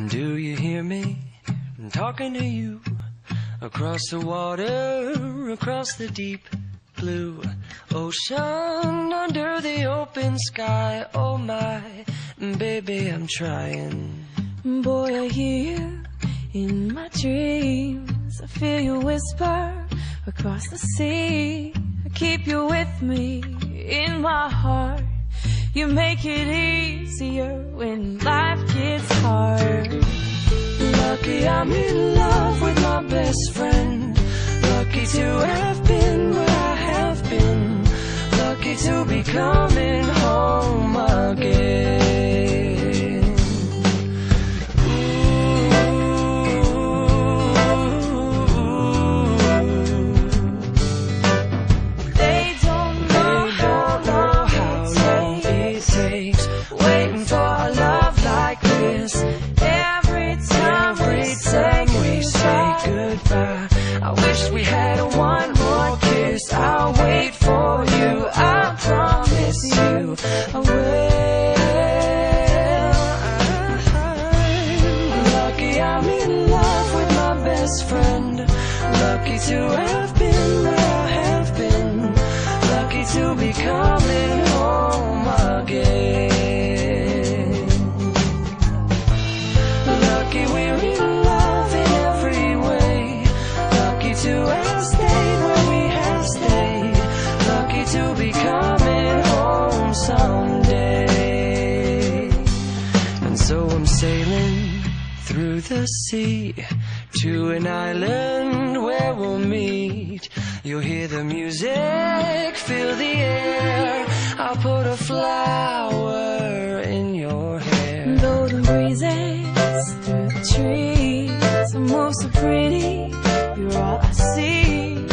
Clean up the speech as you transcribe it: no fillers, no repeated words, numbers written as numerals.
Do you hear me? I'm talking to you. Across the water, across the deep blue ocean, under the open sky. Oh my, baby, I'm trying. Boy, I hear you in my dreams. I feel you whisper across the sea. I keep you with me in my heart. You make it easier when life gets hard. Lucky I'm in love with my best friend. Lucky to have been where I have been. Lucky to be coming home again. They don't know how long it takes waiting for a love like this. Every time we say goodbye, I wish we had one more kiss. I'll wait for you, I promise you I will. Lucky I'm in love with my best friend. Lucky to have been where I have been. Lucky to be coming home again. Lucky we're in love in every way. Lucky to have stayed where we have stayed. Lucky to be coming home someday. And so I'm sailing through the sea to an island where we'll meet. You'll hear the music, feel the air. I'll put a flower in your hair. golden breezes through the trees, move so pretty, you're all I see.